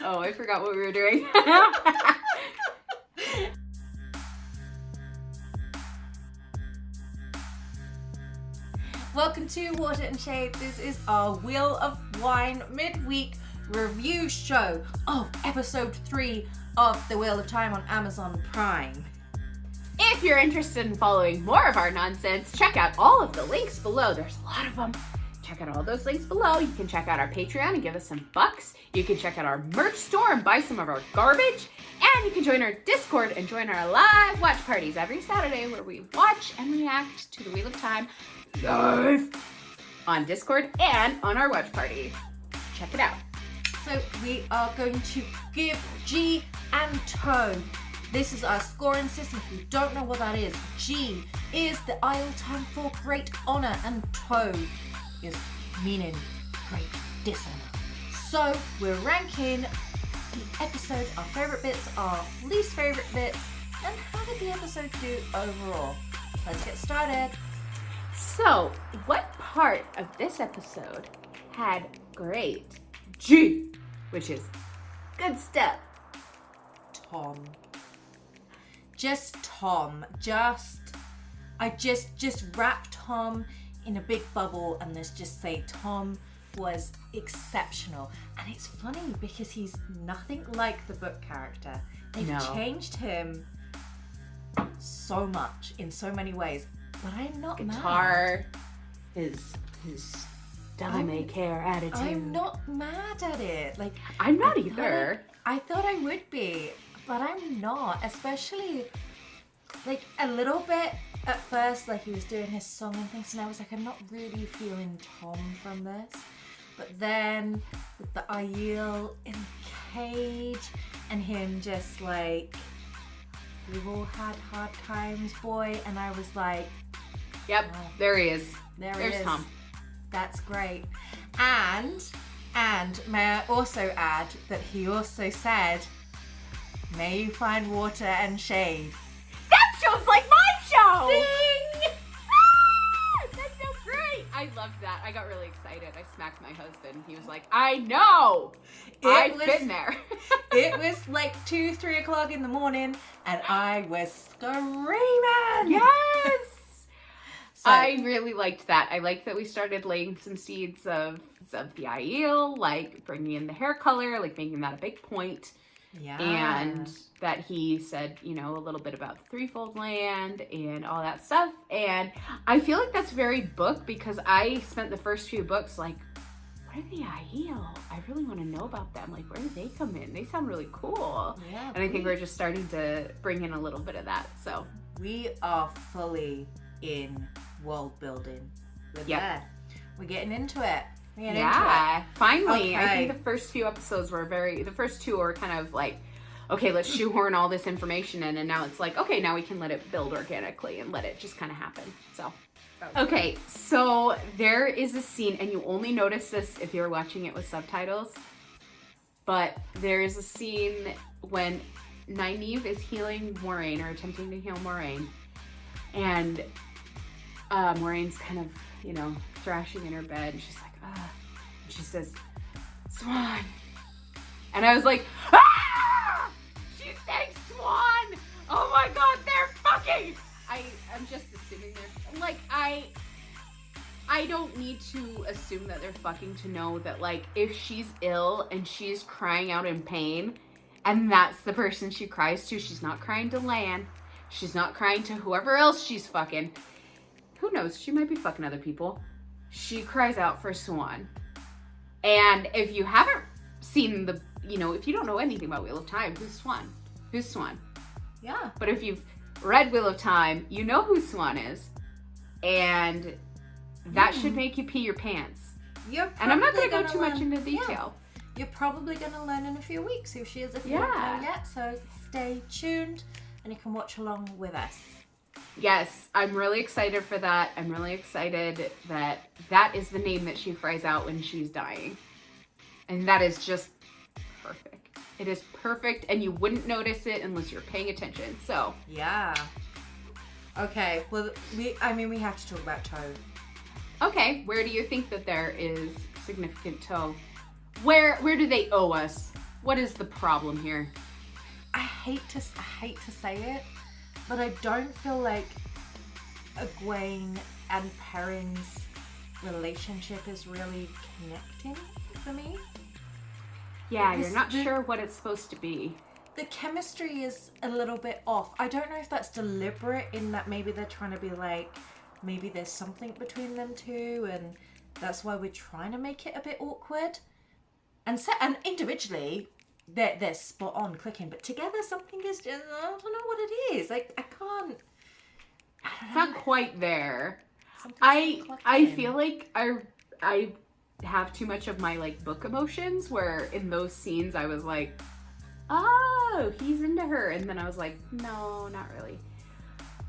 Oh, I forgot what we were doing. Welcome to Water and Shade. This is our Wheel of Wine midweek review show of episode 3 of The Wheel of Time on Amazon Prime. If you're interested in following more of our nonsense, check out all of the links below. There's a lot of them. Check out all those links below. You can check out our Patreon and give us some bucks. You can check out our merch store and buy some of our garbage. And you can join our Discord and join our live watch parties every Saturday where we watch and react to The Wheel of Time live on Discord and on our watch party. Check it out. So we are going to give G and Toe. This is our scoring system. If you don't know what that is, G is the idle time for great honor, and Toe is meaning great dishonor. So we're ranking the episode, our favorite bits, our least favorite bits, and how did the episode do overall? Let's get started. So, what part of this episode had great G, which is good stuff? Tom. Just Tom. I just wrap Tom in a big bubble and let's just say Tom was exceptional. And it's funny because he's nothing like the book character. They've changed him so much in so many ways. But I'm not Guitar, his devil may care attitude. I'm not mad at it. Like, I'm not either. I thought I would be, but I'm not. Especially, like, a little bit at first, like he was doing his song and things, and I was like, I'm not really feeling Tom from this. But then with the Aiel in the cage and him just like, we've all had hard times, boy, and I was like, yep, there he is. There's Tom. That's great. And may I also add that he also said, may you find water and shade. That show's like my show! Ding! That's so great! I loved that. I got really excited. I smacked my husband. He was like, I know! I've been there. It was like 2-3 o'clock in the morning and I was screaming! Yes! So, I really liked that. I liked that we started laying some seeds of the Aiel, like bringing in the hair color, like making that a big point. yeah. And that he said, you know, a little bit about the threefold land and all that stuff. And I feel like that's very book because I spent the first few books like, what are the Aiel? I really want to know about them. Like, where do they come in? They sound really cool. Yeah, and I think we're just starting to bring in a little bit of that. So we are fully in world building. We're getting into it. Finally. Okay. I think the first few episodes were the first two were kind of like, okay, let's shoehorn all this information in, and now it's like, okay, now we can let it build organically and let it just kind of happen. So, okay, so there is a scene, and you only notice this if you're watching it with subtitles, but there is a scene when Nynaeve is healing Moraine, or attempting to heal Moraine, and Moraine's kind of, you know, thrashing in her bed, and she's like, ah, and she says, Swan. And I was like, ah! She's saying Swan! Oh my god, they're fucking! I'm just assuming they're, like, I don't need to assume that they're fucking to know that, like, if she's ill and she's crying out in pain, and that's the person she cries to, she's not crying to Lan, she's not crying to whoever else she's fucking. Who knows? She might be fucking other people. She cries out for Swan. And if you haven't seen if you don't know anything about Wheel of Time, who's Swan? Who's Swan? Yeah. But if you've read Wheel of Time, you know who Swan is. And that should make you pee your pants. And I'm not going to go too much into detail. Yeah. You're probably going to learn in a few weeks who she is if you don't know yet. So stay tuned and you can watch along with us. Yes, I'm really excited for that. I'm really excited that is the name that she cries out when she's dying. And that is just perfect. It is perfect, and you wouldn't notice it unless you're paying attention. So yeah. Okay. Well, we have to talk about Toe. Okay. Where do you think that there is significant Toe? Where do they owe us? What is the problem here? I hate to say it, but I don't feel like Egwene and Perrin's relationship is really connecting for me. Yeah, you're not sure what it's supposed to be. The chemistry is a little bit off. I don't know if that's deliberate in that maybe they're trying to be like, maybe there's something between them two and that's why we're trying to make it a bit awkward. And individually, they're spot on clicking, but together something is just, I don't know what it is. Like, I don't know. It's not quite there. I feel like I have too much of my like book emotions where in those scenes I was like, oh, he's into her, and then I was like, no, not really.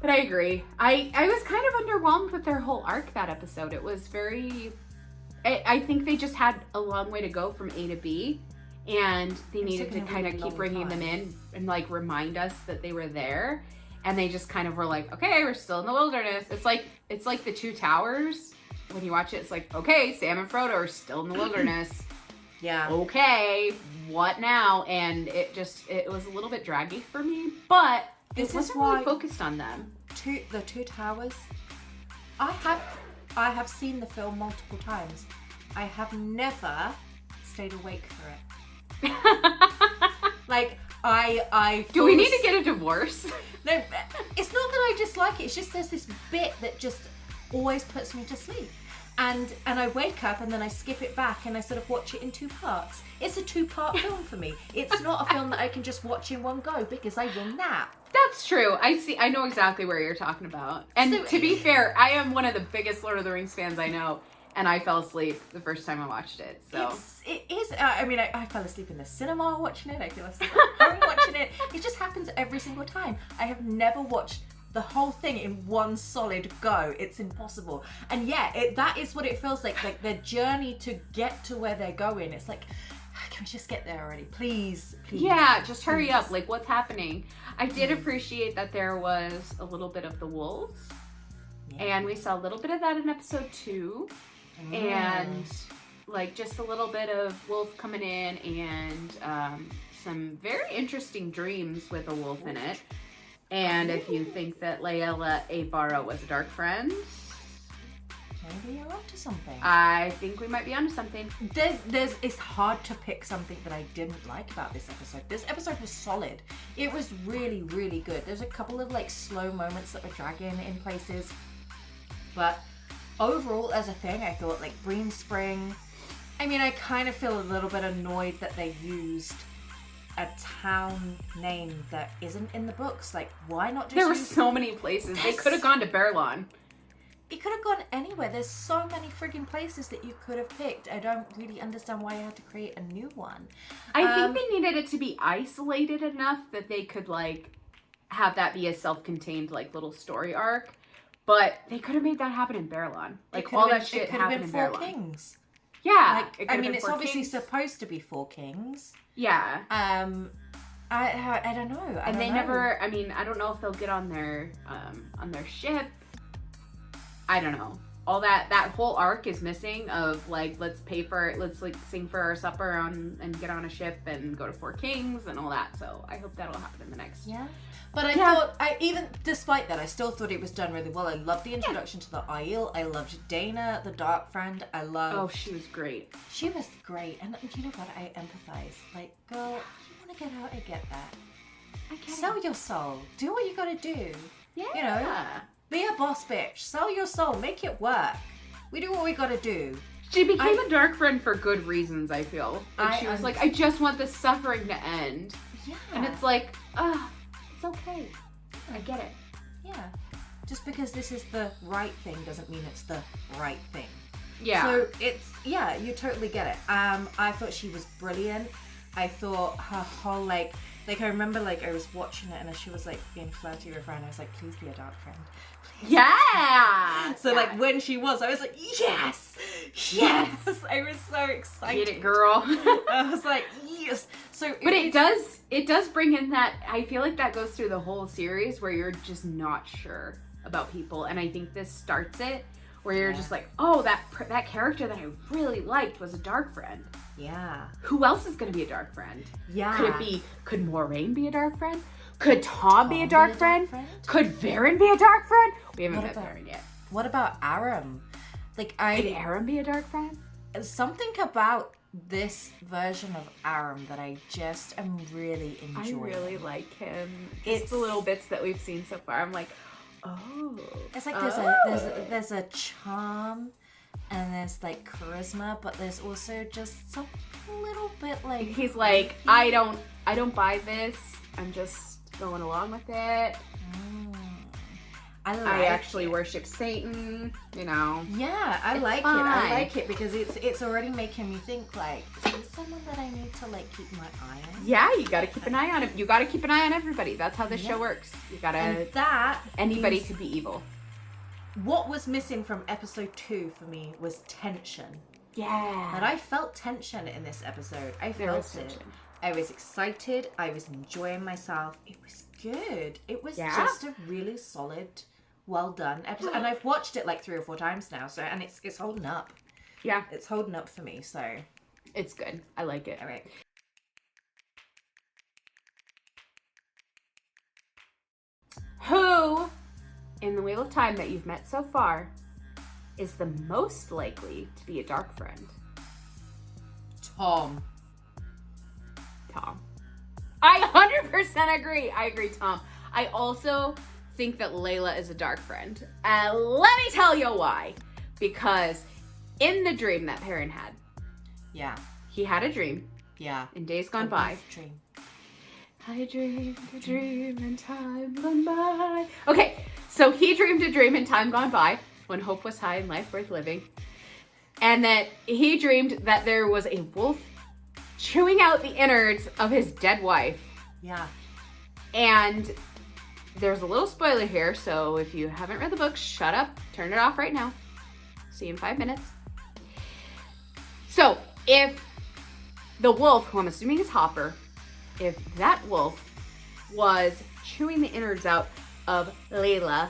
But I agree. I was kind of underwhelmed with their whole arc that episode. It was very, I think they just had a long way to go from A to B, and they needed to kind of keep bringing them in and like remind us that they were there. And they just kind of were like, okay, we're still in the wilderness. It's like the Two Towers. When you watch it, it's like, okay, Sam and Frodo are still in the wilderness. Yeah. Okay, what now? And it was a little bit draggy for me, but it wasn't really focused on them. The Two Towers. I have seen the film multiple times. I have never stayed awake for it. Like, Do we need to get a divorce? No, it's not that I dislike it. It's just there's this bit that just always puts me to sleep. And I wake up and then I skip it back and I sort of watch it in 2 parts. It's a 2-part film for me. It's not a film that I can just watch in one go because I will nap. That's true. I know exactly where you're talking about. And so, to be fair, I am one of the biggest Lord of the Rings fans I know. And I fell asleep the first time I watched it. So it is. I fell asleep in the cinema watching it. I fell asleep at home watching it. It just happens every single time. I have never watched the whole thing in one solid go. It's impossible. And yeah, that is what it feels like. Like their journey to get to where they're going. It's like, can we just get there already? Please. Yeah, just hurry up. Like, what's happening? I did appreciate that there was a little bit of the wolves. Yeah. And we saw a little bit of that in episode 2. And like just a little bit of wolf coming in and some very interesting dreams with a wolf in it. And if you think that Layla Abara was a dark friend, maybe you're onto something. I think we might be onto something. It's hard to pick something that I didn't like about this episode. This episode was solid. It was really, really good. There's a couple of like slow moments that were dragging in places, but overall, as a thing, I thought like Green Spring. I mean, I kind of feel a little bit annoyed that they used a town name that isn't in the books. Like, why not just There were so many places. They could have gone to Berlon. It could have gone anywhere. There's so many friggin' places that you could have picked. I don't really understand why you had to create a new one. I think they needed it to be isolated enough that they could like have that be a self-contained like little story arc. But they could have made that happen in Berlon. Like, all that shit happened in Berlon. It could have been 4 kings. Yeah. Like, I mean, it's obviously supposed to be 4 kings. Yeah. I don't know. And they never, I mean, I don't know if they'll get on their ship. I don't know. All that whole arc is missing of, like, let's like, sing for our supper and get on a ship and go to 4 kings and all that. So I hope that'll happen in the next. Yeah. But I thought, even despite that, I still thought it was done really well. I loved the introduction to the Isle. I loved Dana, the dark friend. Oh, she was great. She was great. And you know what? I empathize. Like, girl, you want to get out, I get that. I get Sell your soul. Do what you got to do. Yeah. You know, be a boss bitch. Sell your soul. Make it work. We do what we got to do. She became a dark friend for good reasons, I feel. Like, she was like, I just want the suffering to end. Yeah. And it's like, it's okay. I get it. Yeah. Just because this is the right thing doesn't mean it's the right thing. Yeah. So you totally get it. I thought she was brilliant. I thought her whole like I remember like I was watching it and she was like being flirty with her friend. I was like, please be a dark friend. Please. Yeah. So like when she was, I was like, yes. I was so excited. Get it, girl. I was like, yes. So, but it does bring in that. I feel like that goes through the whole series where you're just not sure about people, and I think this starts it where you're just like, oh, that character that I really liked was a dark friend. Yeah. Who else is going to be a dark friend? Yeah. Could Moraine be a dark friend? Could Tom be a dark friend? Could Varen be a dark friend? We haven't met Varen yet. What about Aram? Could Aram be a dark friend? Something about this version of Aram that I just am really enjoying. I really like him. It's the little bits that we've seen so far. I'm like, oh. It's like there's a charm and there's like charisma, but there's also just some little bit like he's like, I don't buy this. I'm just going along with it. I actually worship Satan, you know. Yeah, I like it. I like it because it's already making me think like, is this someone that I need to like keep my eye on? Yeah, you gotta keep an eye on him. You gotta keep an eye on everybody. That's how this show works. You gotta. And that anybody could be evil. What was missing from episode 2 for me was tension. Yeah. And I felt tension in this episode. I felt it. I was excited. I was enjoying myself. It was good. It was just a really solid, well done episode. And I've watched it like 3 or 4 times now. So and it's holding up. Yeah. It's holding up for me. So it's good. I like it. All right. Who in the Wheel of Time that you've met so far is the most likely to be a dark friend? Tom. I 100% agree. I agree, Tom. I also think that Layla is a dark friend. Let me tell you why. Because in the dream that Perrin had, he had a dream. Yeah. In days gone by. Dream. I dreamed a dream in time gone by. Okay, so he dreamed a dream in time gone by when hope was high and life worth living. And that he dreamed that there was a wolf chewing out the innards of his dead wife. Yeah. And there's a little spoiler here, so if you haven't read the book, shut up, turn it off right now. See you in 5 minutes. So, if the wolf, who I'm assuming is Hopper, if that wolf was chewing the innards out of Layla,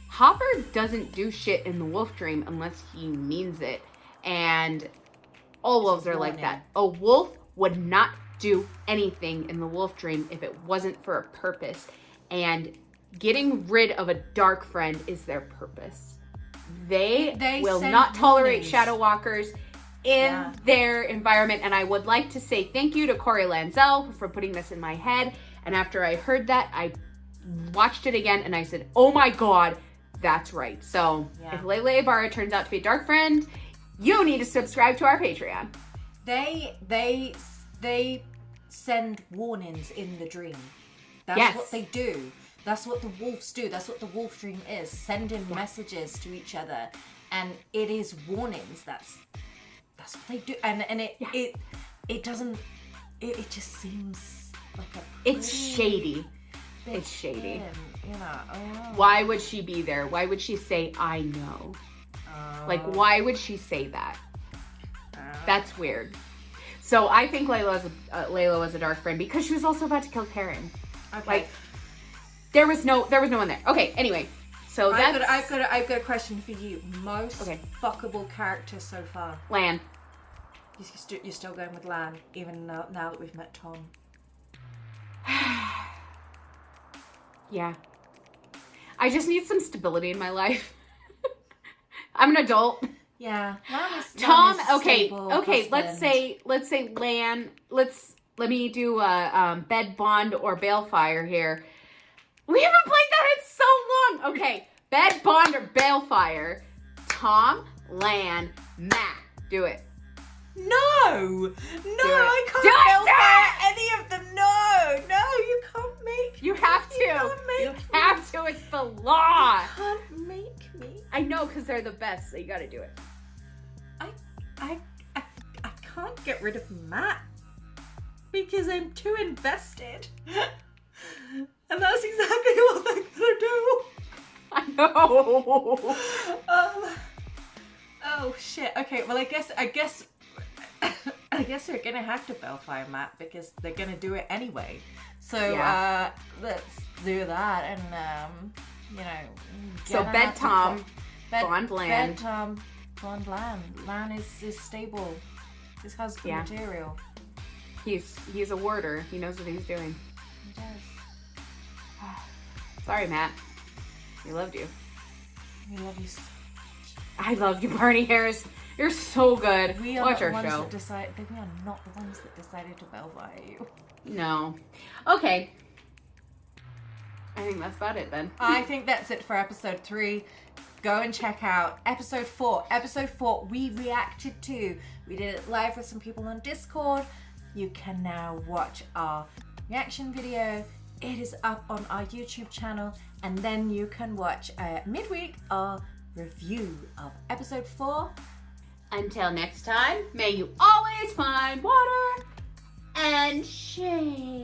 Hopper doesn't do shit in the wolf dream unless he means it. And all wolves are like that. A wolf would not do anything in the wolf dream if it wasn't for a purpose. And getting rid of a dark friend is their purpose. They will not tolerate shadow walkers in their environment. And I would like to say thank you to Corey Lanzel for putting this in my head. And after I heard that, I watched it again and I said, oh my God, that's right. So if Layla Ibarra turns out to be a dark friend, you need to subscribe to our Patreon. They send warnings in the dream. That's what they do. That's what the wolves do. That's what the wolf dream is. Sending messages to each other. And it is warnings. That's what they do. And it doesn't, it just seems like it's shady. It's shady. Thing, you know. Why would she be there? Why would she say, I know? Like, why would she say that? That's weird. So I think Layla was a dark friend because she was also about to kill Perrin. Okay. Like, there was no one there. Okay. Anyway, so that's. I've got a question for you. Most fuckable character so far. Lan. You're still going with Lan, even now that we've met Tom. Yeah. I just need some stability in my life. I'm an adult. Yeah. Tom, okay, let's say Lan, let me do bed, bond, or balefire here. We haven't played that in so long. Okay, bed, bond, or balefire. Tom, Lan, Matt. Do it. No, I can't balefire any of them. No, you can't make me. You have to. You have to. It's the law. You can't make me. I know, because they're the best, so you gotta do it. I can't get rid of Matt because I'm too invested. And that's exactly what they're gonna do. I know. Oh shit. Okay, well I guess they're gonna have to balefire Matt because they're gonna do it anyway. So let's do that and so bed Tom, Bond Lan. Bond Lan. Lan is stable. This has good material. He's a warder. He knows what he's doing. He does. Sorry, Matt. We loved you. We love you so much. I love you, Barney Harris. You're so good. We are Watch not our the ones show. we are not the ones that decided to velvet you. No. Okay. I think that's about it then. I think that's it for episode 3. Go and check out episode 4. Episode 4 we reacted to. We did it live with some people on Discord. You can now watch our reaction video. It is up on our YouTube channel. And then you can watch midweek our review of episode 4. Until next time, may you always find water and shade.